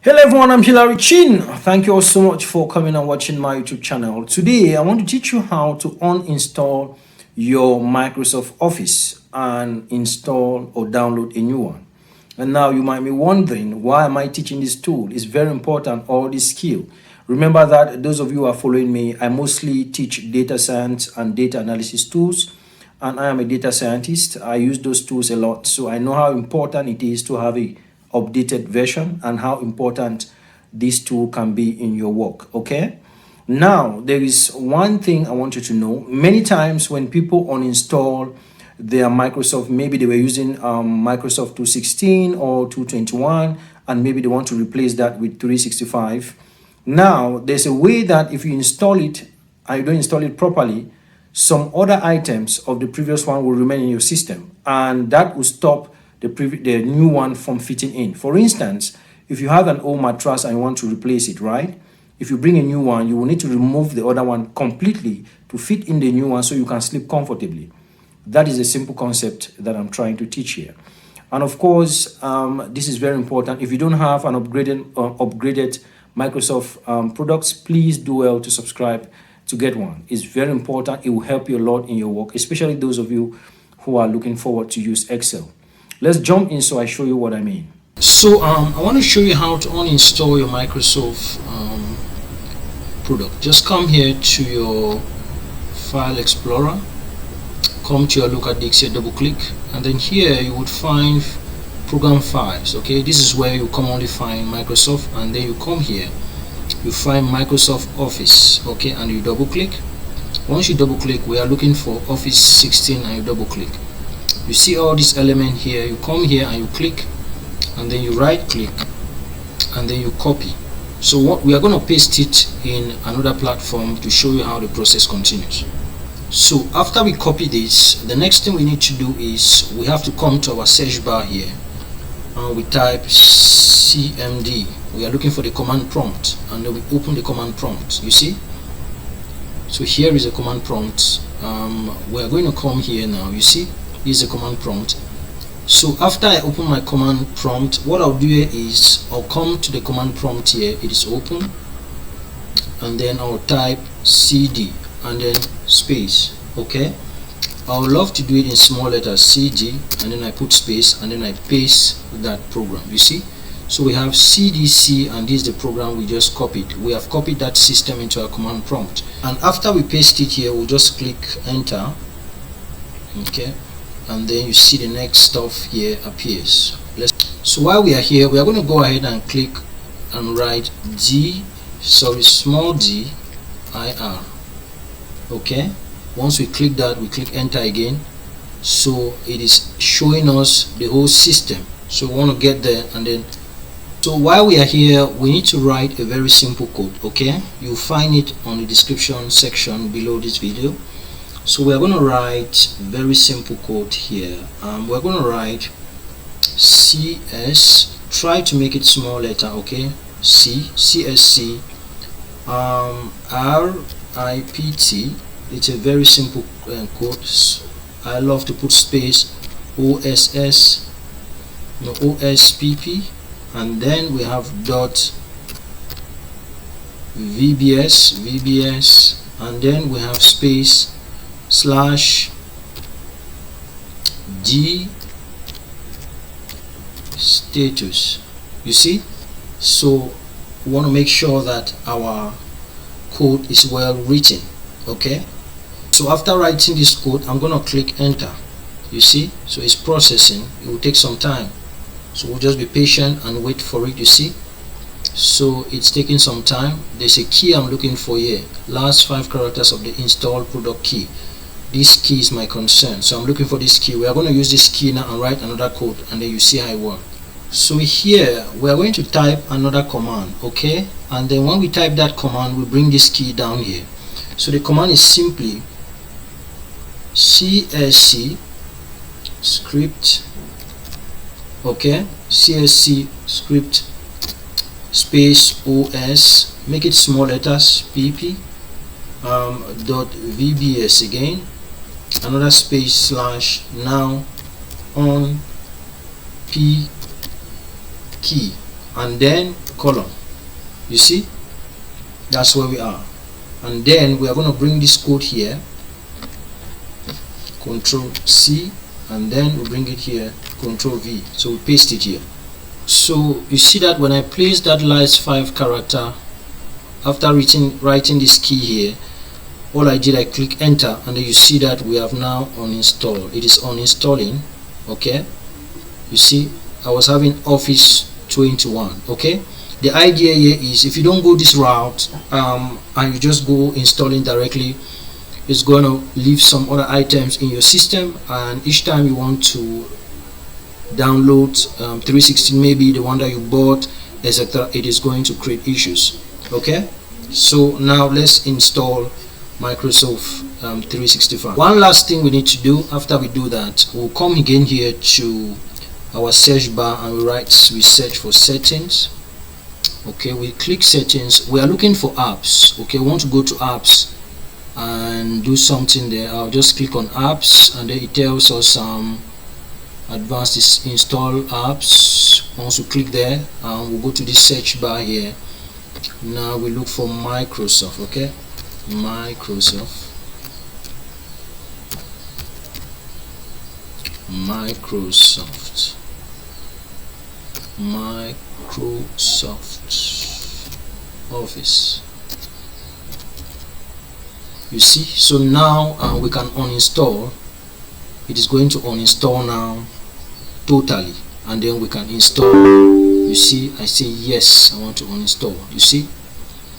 Hello everyone, I'm Hilary Chin. Thank you all so much for coming and watching my YouTube channel. Today, I want to teach you how to uninstall your Microsoft Office and install or download a new one. And now you might be wondering, why am I teaching this tool? It's very important, all this skill. Remember that those of you who are following me, I mostly teach data science and data analysis tools. And I am a data scientist. I use those tools a lot. So I know how important it is to have a updated version and how important this tool can be in your work. Okay, now there is one thing I want you to know. Many times when people uninstall their Microsoft, maybe they were using Microsoft 216 or 221 and maybe they want to replace that with 365. Now there's a way that if you install it and you don't install it properly, some other items of the previous one will remain in your system, and that will stop the new one from fitting in. For instance, if you have an old mattress and you want to replace it, right? If you bring a new one, you will need to remove the other one completely to fit in the new one so you can sleep comfortably. That is a simple concept that I'm trying to teach here. And of course, this is very important. If you don't have an upgraded Microsoft products, please do well to subscribe to get one. It's very important. It will help you a lot in your work, especially those of you who are looking forward to use Excel. Let's jump in so I show you what I mean. So I want to show you how to uninstall your Microsoft product. Just come here to your File Explorer, come to your local disk here, double click, and then here you would find program files. Okay, this is where you commonly find Microsoft, and then you come here, you find Microsoft Office. Okay, and you double click. Once you double click, we are looking for Office 16, and you double click. You see all this element here, you come here and you click, and then you right click, and then you copy. So what we are going to paste it in another platform to show you how the process continues. So after we copy this, the next thing we need to do is we have to come to our search bar here and we type CMD. We are looking for the command prompt, and then we open the command prompt. You see, so here is a command prompt. We are going to come here now. You see, is a command prompt. So after I open my command prompt, what I'll do here is I'll come to the command prompt here. It is open, and then I'll type CD and then space. Okay, I would love to do it in small letters, CD, and then I put space, and then I paste that program. You see, so we have CDC, and this is the program we just copied. We have copied that system into our command prompt, and after we paste it here, we'll just click enter. Okay, and then you see the next stuff here appears. So while we are here, we are going to go ahead and click and write small d IR. Okay, once we click that, we click enter again. So it is showing us the whole system. So we want to get there, and then so while we are here, we need to write a very simple code. Okay, you'll find it on the description section below this video. So we're going to write very simple code here. We're going to write CS, try to make it small letter, okay, CSC RIPT. It's a very simple code. I love to put space OSPP, and then we have dot VBS, and then we have space slash G status. You see, so we want to make sure that our code is well written. Okay, so after writing this code, I'm going to click enter. You see, so it's processing. It will take some time, so we'll just be patient and wait for it. You see, so it's taking some time. There's a key I'm looking for here, last 5 characters of the install product key. This key is my concern, so I'm looking for this key. We are going to use this key now and write another code, and then you see how it works. So here we are going to type another command. Okay, and then when we type that command, we bring this key down here. So the command is simply CSC script, okay, CSC script space OS, make it small letters, PP, dot VBS again, another space slash now on P key, and then column. You see, that's where we are. And then we are going to bring this code here, Control C, and then we bring it here, Control V. So we paste it here. So you see that when I place that last 5 character after writing this key here, all I did, I click enter, and then you see that we have now uninstalled. It is uninstalling. Okay, you see I was having Office 21. Okay, the idea here is if you don't go this route and you just go installing directly, it's going to leave some other items in your system, and each time you want to download 316, maybe the one that you bought, etc., it is going to create issues. Okay, so now let's install Microsoft 365. One last thing we need to do after we do that, we'll come again here to our search bar and we search for settings. Okay, we click settings. We are looking for apps. Okay, we want to go to apps and do something there. I'll just click on apps, and then it tells us advanced install apps. Once we click there, we'll go to this search bar here. Now we look for Microsoft. Okay, Microsoft Office. You see, so now we can uninstall. It is going to uninstall now totally, and then we can install. You see, I say yes, I want to uninstall. You see,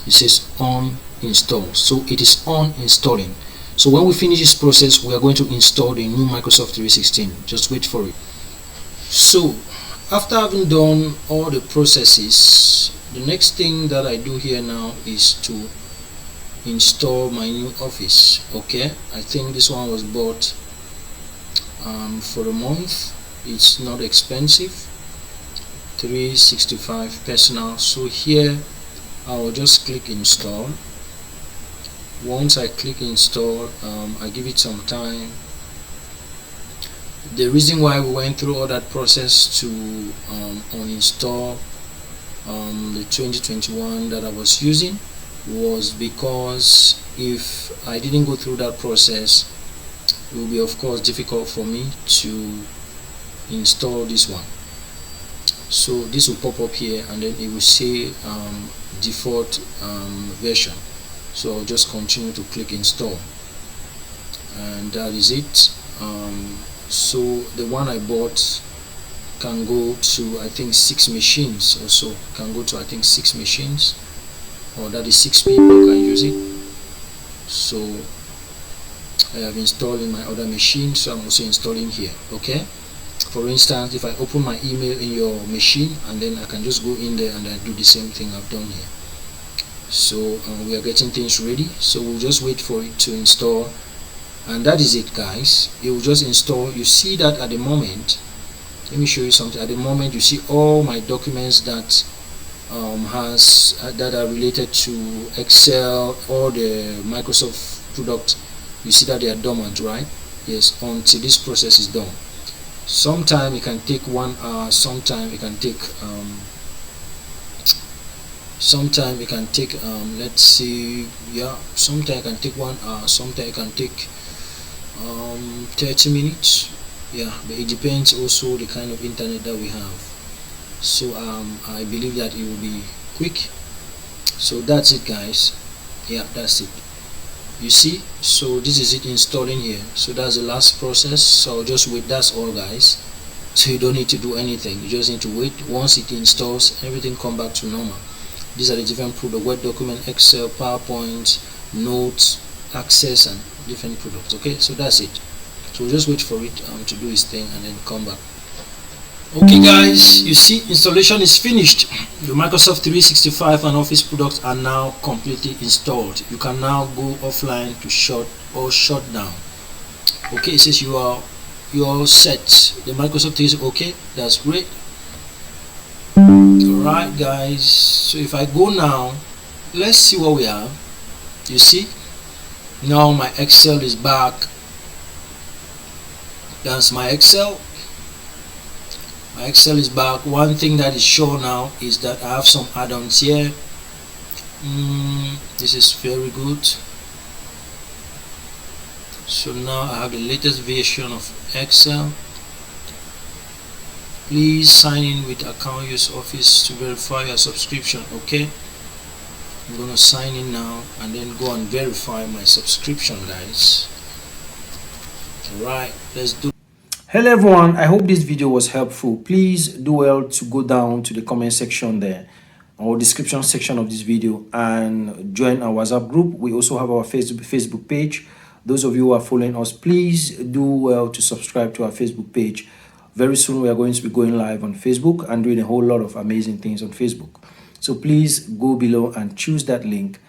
it says uninstall, so it is uninstalling. So when we finish this process, we are going to install the new Microsoft 316. Just wait for it. So after having done all the processes, the next thing that I do here now is to install my new Office. Okay, I think this one was bought for a month. It's not expensive, 365 personal. So here I'll just click install. Once I click install, I give it some time. The reason why we went through all that process to uninstall the 2021 that I was using was because if I didn't go through that process, it will be of course difficult for me to install this one. So this will pop up here, and then it will say default version. So I'll just continue to click install, and that is it. So the one I bought can go to, I think, 6 machines or so. Can go to, I think, 6 machines, or that is 6 people can use it. So I have installed in my other machine, so I'm also installing here. Okay, for instance, if I open my email in your machine, and then I can just go in there and I do the same thing I've done here. So we are getting things ready, so we'll just wait for it to install, and that is it, guys. It will just install. You see that at the moment, let me show you something. At the moment, you see all my documents that that are related to Excel, all the Microsoft product. You see that they are dormant, right? Yes, until this process is done. Sometime it can take 1 hour, sometime it can take let's see, yeah, sometime it can take 1 hour, sometime it can take 30 minutes. Yeah, but it depends also the kind of internet that we have. So I believe that it will be quick. So that's it, guys. Yeah, that's it. You see, so this is it installing here. So that's the last process. So I'll just wait. That's all, guys. So you don't need to do anything, you just need to wait. Once it installs, everything come back to normal. These are the different products: Word document, Excel, PowerPoint, Notes, Access, and different products. Okay, so that's it. So we'll just wait for it to do its thing and then come back. Okay, guys, you see, installation is finished. The Microsoft 365 and Office products are now completely installed. You can now go offline to shut down. Okay, it says you are set. The Microsoft is okay. That's great. Alright, guys, so if I go now, let's see what we have. You see, now my Excel is back. That's my Excel. Excel is back. One thing that is sure now is that I have some add-ons here. This is very good. So now I have the latest version of Excel. Please sign in with account use office to verify your subscription. Okay, I'm gonna sign in now and then go and verify my subscription, guys. Alright, let's do. Hello everyone, I hope this video was helpful. Please do well to go down to the comment section there or description section of this video and join our WhatsApp group. We also have our Facebook page. Those of you who are following us, please do well to subscribe to our Facebook page. Very soon we are going to be going live on Facebook and doing a whole lot of amazing things on Facebook. So please go below and choose that link